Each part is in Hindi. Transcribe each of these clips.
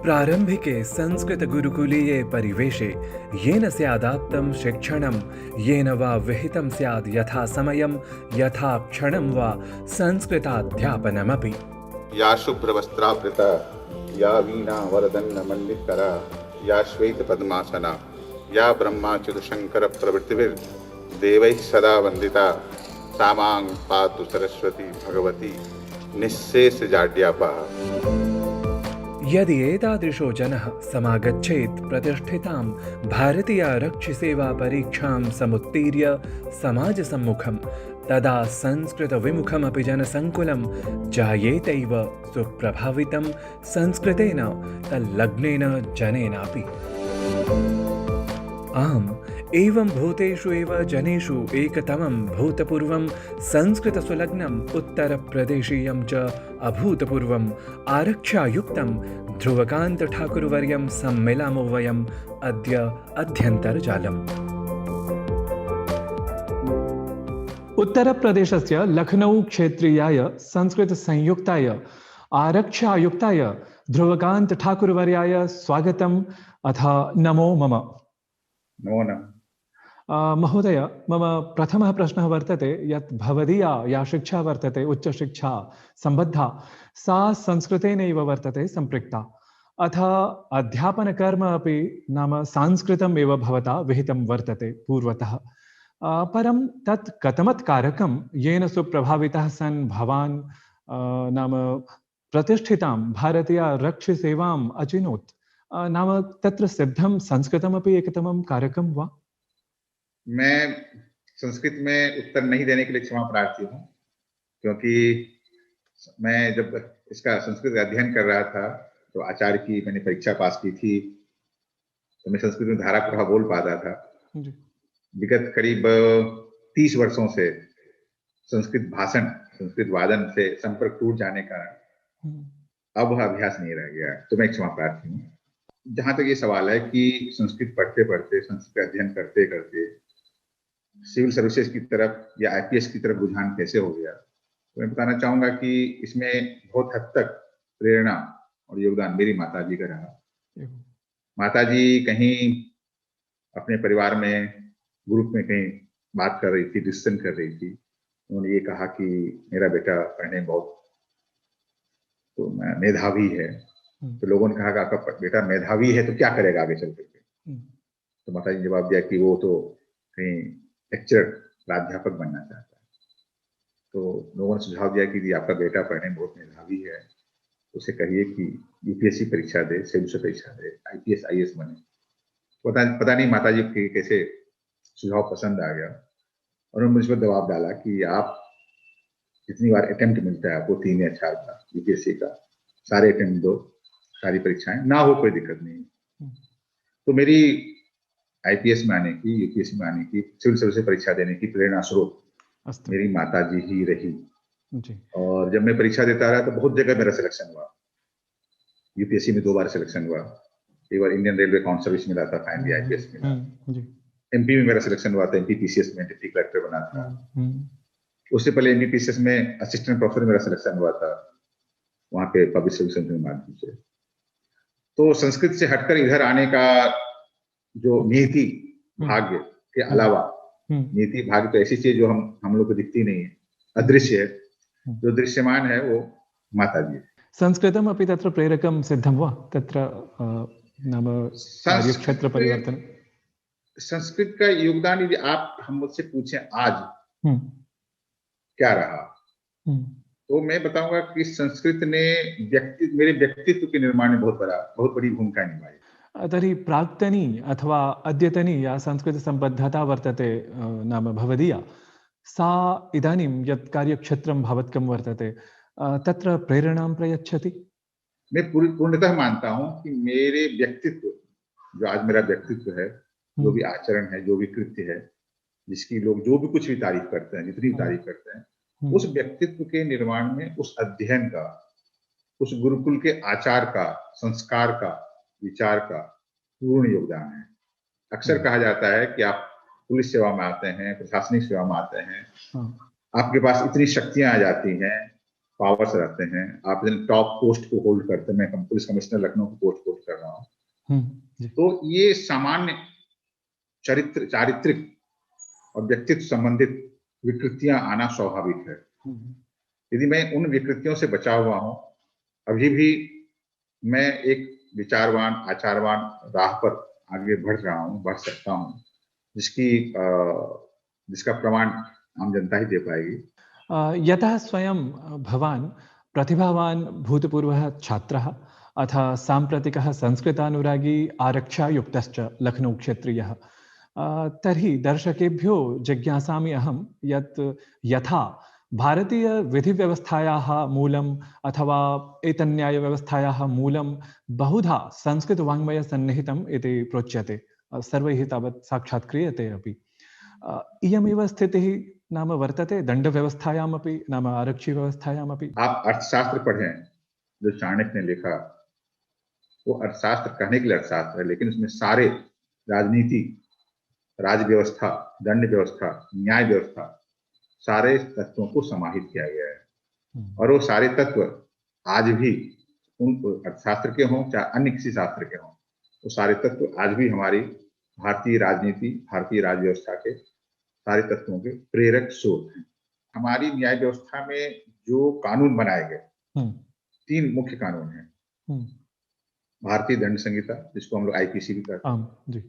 प्रारम्भिके संस्कृतगुरुकुलीये परिवेशे येन स्यादाप्तं शिक्षणं येन वा विहितं स्याद् यथा समयं यथा क्षणं वा संस्कृताध्यापनमपि। या शुभ्रवस्त्रावृता या वीणा वरदन्नमण्डितकरा या श्वेतपद्मासना या ब्रह्माच्युतशङ्कर प्रभृतिभिर्देवैः सदा वन्दिता सा मां पातु सरस्वती भगवती निःशेषजाड्यापहा। यदि एतादृशो जनः समागच्छेत् प्रतिष्ठितां भारतीयारक्षिसेवापरीक्षां समुत्तीर्य समाजसम्मुखं तदा संस्कृतविमुखमपि जनसङ्कुलं जायेतैव सुप्रभावितं संस्कृतेन तल्लग्नेन जनेनापि। आम्, एवं भूतेषु एव जनेषु एकतमं भूतपूर्वं संस्कृतसुलग्नम् उत्तरप्रदेशीयं च अभूतपूर्वम् आरक्षायुक्तं ध्रुवकान्तठाकुरवर्यं सम्मिलामो वयम् अद्य अध्यन्तर्जालम्। उत्तरप्रदेशस्य लखनऊ क्षेत्रीयाय संस्कृतसंयुक्ताय आरक्षायुक्ताय ध्रुवकान्तठाकुरवर्याय स्वागतम् अथ नमो मम। नमो नमः। महोदय, मम प्रथमः प्रश्नः वर्तते यत् भवदीया या शिक्षा वर्तते उच्चशिक्षा सम्बद्धा सा संस्कृतेनैव वर्तते सम्पृक्ता अथ अध्यापनकर्म अपि नाम संस्कृतम् एव भवता विहितं वर्तते पूर्वतः। परं तत् कथमत् कारकं येन सुप्रभावितः सन् भवान् नाम प्रतिष्ठितां भारतीयारक्षिसेवाम् अचिनोत्, नाम तत्र सिद्धं संस्कृतमपि एकतमं कारकं वा? मैं संस्कृत में उत्तर नहीं देने के लिए क्षमा प्रार्थी हूँ, क्योंकि मैं जब इसका संस्कृत अध्ययन कर रहा था तो आचार्य की मैंने परीक्षा पास की थी, तो मैं संस्कृत में धारा प्रवाह बोल पाता था। विगत करीब 30 वर्षों से संस्कृत भाषण संस्कृत वादन से संपर्क टूट जाने का अब वह अभ्यास नहीं रह गया, तो मैं क्षमा प्रार्थी हूँ। जहां तक ये सवाल है कि संस्कृत पढ़ते पढ़ते संस्कृत अध्ययन करते करते सिविल सर्विसेज की तरफ या आईपीएस की तरफ रुझान कैसे हो गया, तो मैं बताना चाहूंगा कि इसमें बहुत हद तक प्रेरणा और योगदान मेरी माताजी का रहा। माताजी कहीं अपने परिवार में ग्रुप में कहीं बात कर रही थी, डिस्कशन कर रही थी। उन्होंने ये कहा कि मेरा बेटा पढ़ने में बहुत तो मेधावी है, तो लोगों ने कहा कि आपका बेटा मेधावी है तो क्या करेगा आगे चल करके। तो माताजी ने जवाब दिया कि वो तो कहीं लेक्चरर प्राध्यापक बनना चाहता है। तो लोगों ने सुझाव दिया कि आपका बेटा पढ़ने में बहुत मेधावी है, उसे कहिए कि यूपीएससी परीक्षा दे, सिविल से परीक्षा दे, आईपीएस आईएएस बने। पता नहीं माताजी को कैसे सुझाव पसंद आ गया और उन्होंने मुझ पर दबाव डाला कि आप जितनी बार अटेम्प्ट मिलता है आपको 3 या 4 बार यूपीएससी का, सारे अटेम्प्ट दो, सारी परीक्षाएं ना हो कोई दिक्कत नहीं। तो मेरी आईपीएस में आने की, यूपीएससी में आने की, सिविल सर्विस परीक्षा देने की प्रेरणा स्रोत मेरी माताजी ही रही। और जब मैं परीक्षा देता रहा तो बहुत जगह मेरा सिलेक्शन हुआ। यूपीएससी में 2 बार सिलेक्शन हुआ, एक बार इंडियन रेलवे काउंसिल मिला था, फाइनली आईपीएस मिला। एमपी में मेरा सिलेक्शन हुआ था, एमपी पीसीएस में डिप्टी कलेक्टर बना था। उससे पहले एमपी पीसीएस में असिस्टेंट प्रोफेसर मेरा सिलेक्शन हुआ था, वहां पे पब्लिक सर्विस के माध्यम से। तो संस्कृत से हटकर इधर आने का जो नीति भाग्य के अलावा, नीति भाग्य तो ऐसी चीज जो हम लोग को दिखती नहीं है, अदृश्य है, जो दृश्यमान है वो माताजी है। संस्कृतम अपि तत्र प्रेरकं सिद्धं वा तत्र नाम कार्यक्षेत्र परिवर्तन? संस्कृत का योगदान यदि आप हम मुझसे पूछें आज क्या रहा, तो मैं बताऊंगा कि संस्कृत ने मेरे व्यक्तित्व के निर्माण में बहुत बड़ी भूमिका निभाई। तर्हि प्राक्तनी अथवा अद्यतनी या संस्कृतसम्बद्धता वर्तते नाम भवदीया, सा इदानीं यत् कार्यक्षेत्रं भवत्कं वर्तते तत्र प्रेरणां प्रयच्छति? मैं पूर्णतः मानता हूं कि मेरे व्यक्तित्व, जो आज मेरा व्यक्तित्व है, जो भी आचरण है, जो भी कृत्य है, जिसकी लोग जो भी कुछ भी तारीफ करते हैं, जितनी भी तारीफ करते हैं, उस व्यक्तित्व के निर्माण में उस अध्ययन का, उस गुरुकुल के आचार का, संस्कार का, विचार का पूर्ण योगदान है। अक्सर कहा जाता है कि आप पुलिस सेवा में आते हैं, प्रशासनिक सेवा में आते हैं, आपके पास इतनी शक्तियां आ जाती हैं पावर्स रहते हैं, आप टॉप पोस्ट को होल्ड करते हैं, मैं पुलिस कमिश्नर लखनऊ की पोस्ट होल्ड कर रहा हूँ, तो ये सामान्य चारित्रिक और व्यक्तित्व संबंधित विकृतियां आना स्वाभाविक है। यदि मैं उन विकृतियों से बचा हुआ हूं, अभी भी मैं एक विचारवान आचारवान राह पर आगे बढ़ सकता हूं, जिसका प्रमाण आम जनता ही दे पाएगी। यतः स्वयं भवान् प्रतिभावान् भूतपूर्वः छात्रः अथ साम्प्रतिकः संस्कृतानुरागी आरक्षायुक्तश्च लखनऊ क्षेत्रीयः, तर्हि दर्शकेभ्यो जिज्ञासामि अहं यत् यथा भारतीयविधिव्यवस्थायाः मूलम् अथवा एतन्यायव्यवस्थायाः मूलं बहुधा संस्कृतवाङ्मयसन्निहितम् इति प्रोच्यते, सर्वैः तावत् साक्षात् क्रियते अपि। इयमेव स्थितिः नाम वर्तते दंडव्यवस्थायामपि, नाम आरक्षीव्यवस्थायामपि। आप अर्थशास्त्र पढ़ें, जो चाणक्य ने लिखा, वो अर्थशास्त्र कहने के लिए अर्थशास्त्र है, लेकिन उसमें सारे राजनीति, राज व्यवस्था, दंड व्यवस्था, न्याय व्यवस्था, सारे तत्वों को समाहित किया गया है। और वो सारे तत्व आज भी, उन अर्थशास्त्र के हों चाहे अन्य किसी शास्त्र के हों, वो सारे तत्व आज भी हमारी भारतीय राजनीति, भारतीय राज व्यवस्था के सारे तत्वों के प्रेरक स्रोत हैं। हमारी न्याय व्यवस्था में जो कानून बनाए गए, 3 मुख्य कानून हैं। भारतीय दंड संहिता, जिसको हम लोग आईपीसी भी कहते हैं,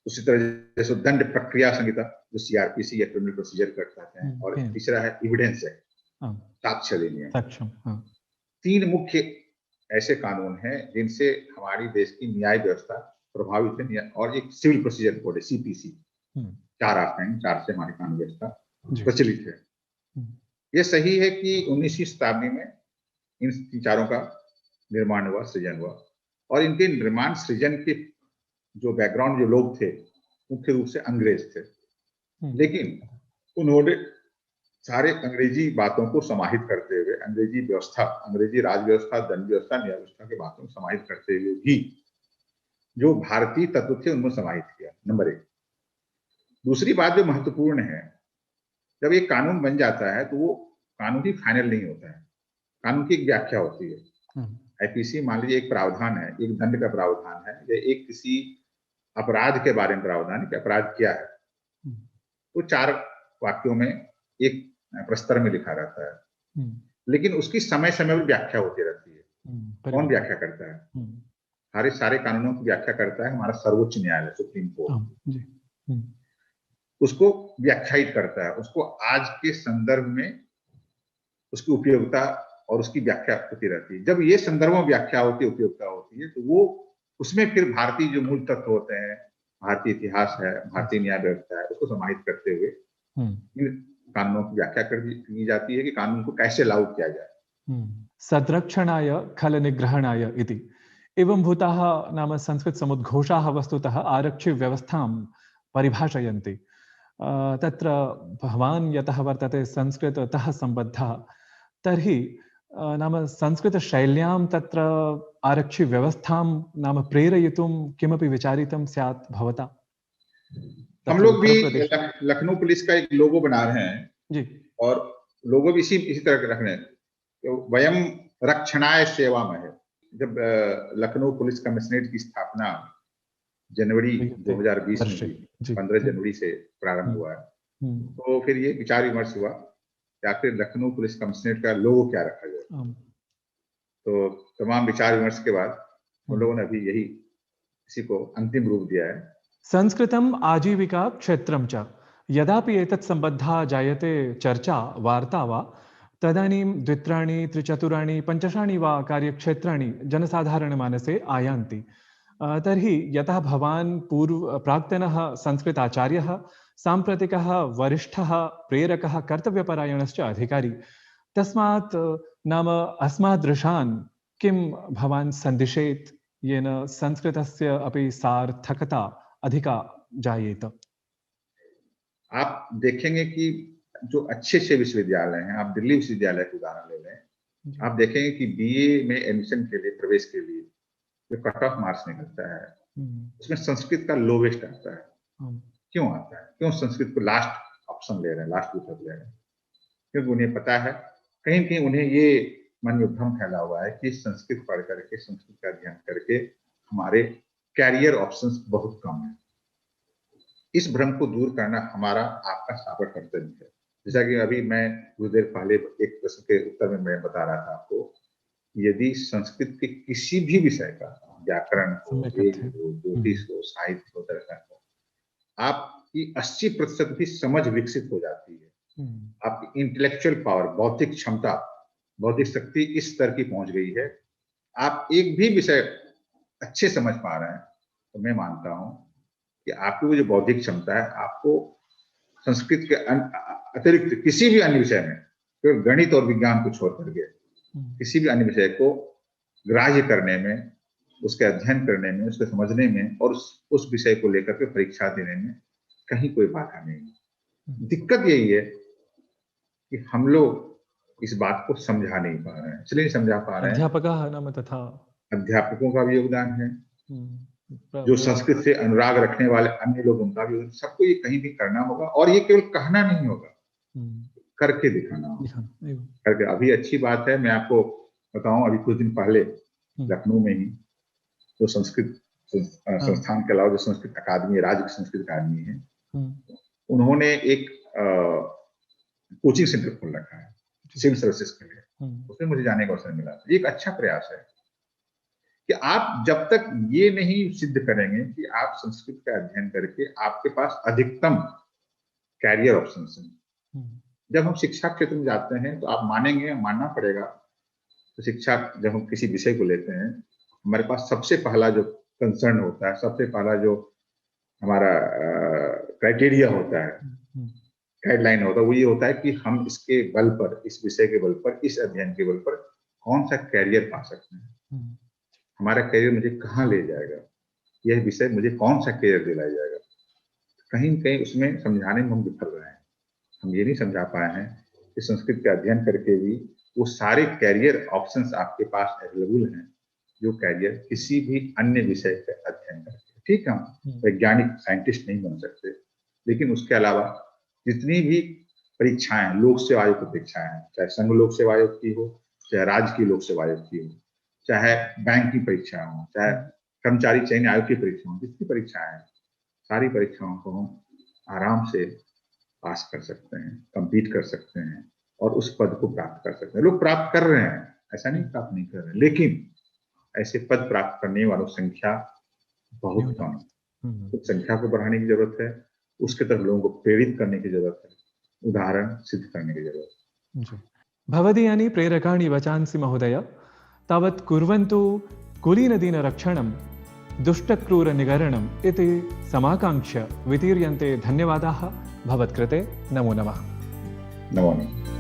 उसी तरह जैसे दंड प्रक्रिया संहिता, जो सीआरपीसी या क्रिमिनल प्रोसीजर कहते हैं, और तीसरा है एविडेंस एक्ट, साक्ष्य अधिनियम। 3 मुख्य ऐसे कानून हैं जिनसे हमारी देश की न्याय व्यवस्था प्रभावित है, और एक सिविल प्रोसीजर कोड है सीपीसी, 4 आर्टिकल, 4 से हमारी कानून व्यवस्था प्रचलित है। यह सही है कि 19वीं शताब्दी में इन चारों का निर्माण हुआ, सृजन हुआ, और इनके निर्माण सृजन के जो बैकग्राउंड, जो लोग थे, मुख्य रूप से अंग्रेज थे। लेकिन उन्होंने सारे अंग्रेजी बातों को समाहित करते हुए, अंग्रेजी व्यवस्था, अंग्रेजी राज व्यवस्था, दंड व्यवस्था, न्याय व्यवस्था के बातों को समाहित करते हुए भी जो भारतीय तत्व थे उनको समाहित किया, नंबर 1। दूसरी बात जो महत्वपूर्ण है, जब एक कानून बन जाता है तो वो कानून ही फाइनल नहीं होता है, कानून की एक व्याख्या होती है। आईपीसी मान लीजिए एक प्रावधान है, एक दंड का प्रावधान है, या एक किसी अपराध के बारे में प्रावधान है कि अपराध क्या है, तो 4 वाक्यों में एक प्रस्तर में लिखा रहता है। लेकिन उसकी समय समय पर व्याख्या होती रहती है। कौन व्याख्या करता है? हमारे सारे कानूनों की व्याख्या करता है हमारा सर्वोच्च न्यायालय, सुप्रीम कोर्ट। उसको व्याख्यायित करता है, उसको आज के संदर्भ में उसकी उपयोगिता और उसकी व्याख्या होती रहती है। जब ये संदर्भ में व्याख्या होती है, उपयोगिता होती है, तो वो उसमें फिर भारतीय जो मूल तत्व होते हैं, भारतीय इतिहास है, भारतीय न्याय व्यवस्था है, उसको समाहित करते हुए इन कानूनों की व्याख्या की जाती है कि कानून को कैसे लागू किया जाए। सद्रक्षणाय खल निग्रहणाय इति एवं भूताः नाम संस्कृत समुद्घोषाः वस्तुतः आरक्षि व्यवस्थां परिभाषयन्ति। तत्र भवान् यतः वर्तते संस्कृततः सम्बद्धः, तर्हि नाम संस्कृतशैल्यां तत्र आरक्षि व्यवस्थां नाम प्रेरयितुं किमपि विचारितं स्यात् भवता? हम लोग भी लखनऊ पुलिस का एक लोगो बना रहे हैं जी, और लोगो भी इसी तरह के रख रहे हैं, तो वयम रक्षणाय सेवा में है। जब लखनऊ पुलिस कमिश्नरेट की स्थापना जनवरी 2020 में हुई, 15 जनवरी से प्रारंभ हुआ है, तो फिर ये विचार विमर्श हुआ कि आखिर लखनऊ पुलिस कमिश्नरेट का लोगो क्या रखा जाए। तो तमाम विचार विमर्श के बाद उन लोगों ने अभी यही इसी को अंतिम रूप दिया है। संस्कृतम आजीविका क्षेत्रम च यदापि एतत् संबद्धा जायते चर्चा वार्ता वा तदानीं द्वित्राणि त्रिचतुराणि पञ्चशाणि वा कार्यक्षेत्राणि जनसाधारणमानसे आयान्ति। तर्हि यतः भवान् प्राक्तनः संस्कृताचार्यः, साम्प्रतिकः वरिष्ठः प्रेरकः कर्तव्यपरायणश्च अधिकारी, तस्मात् नाम अस्मादृशान् किं भवान् सन्दिशेत् येन संस्कृतस्य अपि सार्थकता अधिका जायेत? आप देखेंगे कि जो अच्छे विश्वविद्यालय हैं, आप दिल्ली विश्वविद्यालय का उदाहरण ले लें, आप देखेंगे कि बीए में एडमिशन के लिए, प्रवेश के लिए जो कट ऑफ मार्क्स निकलता है, उसमें संस्कृत का लोवेस्ट आता है। क्यों आता है? क्यों संस्कृत को लास्ट ऑप्शन ले रहे हैं, लास्ट विकल्प ले रहे हैं? क्योंकि उन्हें पता है कहीं न कहीं उन्हें ये मन में भ्रम फैला हुआ है कि संस्कृत पढ़ करके, संस्कृत का अध्ययन करके हमारे करियर ऑप्शंस बहुत कम हैं। इस भ्रम को दूर करना हमारा, आपका साझा कर्तव्य है। जैसा कि अभी मैं कुछ देर पहले एक प्रश्न के उत्तर में मैं बता रहा था आपको, यदि संस्कृत के किसी भी विषय का, व्याकरण हो, वेद हो, ज्योतिष हो, साहित्य हो, दर्शन हो, आपकी 80% भी समझ विकसित हो जाती है। आपकी इंटेलेक्चुअल पावर, बौद्धिक क्षमता, बौद्धिक शक्ति इस स्तर की पहुंच गई है, आप एक भी विषय अच्छे समझ पा रहे हैं, तो मैं मानता हूं कि आपकी वो जो बौद्धिक क्षमता है, आपको संस्कृत के अतिरिक्त किसी भी अन्य विषय में, केवल गणित और विज्ञान को छोड़ करके किसी भी अन्य विषय को ग्राह्य करने में, उसके अध्ययन करने में, उसके समझने में और उस विषय को लेकर के परीक्षा देने में कहीं कोई बाधा नहीं। दिक्कत यही है कि हम लोग इस बात को समझा नहीं पा रहे हैं, इसलिए नहीं समझा पा रहे हैं। अध्यापकाः नाम तथा अध्यापकों का भी योगदान है, जो संस्कृत से अनुराग रखने वाले अन्य लोग, उनका भी योगदान। सबको ये कहीं भी करना होगा, और ये केवल कहना नहीं होगा, करके दिखाना होगा। करके, अभी अच्छी बात है, मैं आपको बताऊं, अभी कुछ दिन पहले लखनऊ में ही जो संस्कृत संस्थान के अलावा जो संस्कृत अकादमी, राज्य संस्कृत अकादमी है, उन्होंने एक कोचिंग सेंटर खोल रखा है सिविल सर्विसेज के लिए। उसमें मुझे जाने का अवसर मिला। ये एक अच्छा प्रयास है कि आप जब तक ये नहीं सिद्ध करेंगे कि आप संस्कृत का अध्ययन करके आपके पास अधिकतम कैरियर ऑप्शंस हैं। जब हम शिक्षा क्षेत्र में जाते हैं तो आप मानेंगे, मानना पड़ेगा, तो शिक्षा जब हम किसी विषय को लेते हैं, हमारे पास सबसे पहला जो कंसर्न होता है, सबसे पहला जो हमारा क्राइटेरिया होता है, गाइडलाइन होता है, वो ये होता है कि हम इसके बल पर, इस विषय के बल पर, इस अध्ययन के बल पर कौन सा कैरियर पा सकते हैं। हमारा कैरियर मुझे कहाँ ले जाएगा, यह विषय मुझे कौन सा कैरियर दिलाया जाएगा। कहीं न कहीं उसमें समझाने में हम विफल रहे हैं। हम ये नहीं समझा पाए हैं कि संस्कृत का अध्ययन करके भी वो सारे कैरियर ऑप्शंस आपके पास अवेलेबल हैं, जो कैरियर किसी भी अन्य विषय का अध्ययन करके। ठीक है, हम वैज्ञानिक साइंटिस्ट नहीं बन सकते, लेकिन उसके अलावा जितनी भी परीक्षाएं, लोक सेवा आयोग की परीक्षाएं हैं, चाहे संघ लोक सेवा आयोग की हो, चाहे राज्य की लोक सेवा आयोग की हो, चाहे बैंक की परीक्षा हो, चाहे कर्मचारी चयन आयोग की परीक्षा हो, जितनी परीक्षाएं हैं, सारी परीक्षाओं को हम आराम से पास कर सकते हैं, कंपीट कर सकते हैं और उस पद को प्राप्त कर सकते हैं। लोग प्राप्त कर रहे हैं, ऐसा नहीं प्राप्त नहीं कर रहे, लेकिन ऐसे पद प्राप्त करने वालों की संख्या बहुत कम है। तो संख्या को बढ़ाने की जरूरत है, उसके तरफ लोगों को प्रेरित करने की जरूरत है, उदाहरण सिद्ध करने की जरूरत है। भवदीयानि प्रेरकाणि वचांसि महोदय, तावत् कुर्वन्तु कुलीनदीनरक्षणं दुष्टक्रूरनिगरणम् इति समाकाङ्क्ष्य वितीर्यन्ते। धन्यवादाः भवत्कृते। नमो नमः। नमो नमः।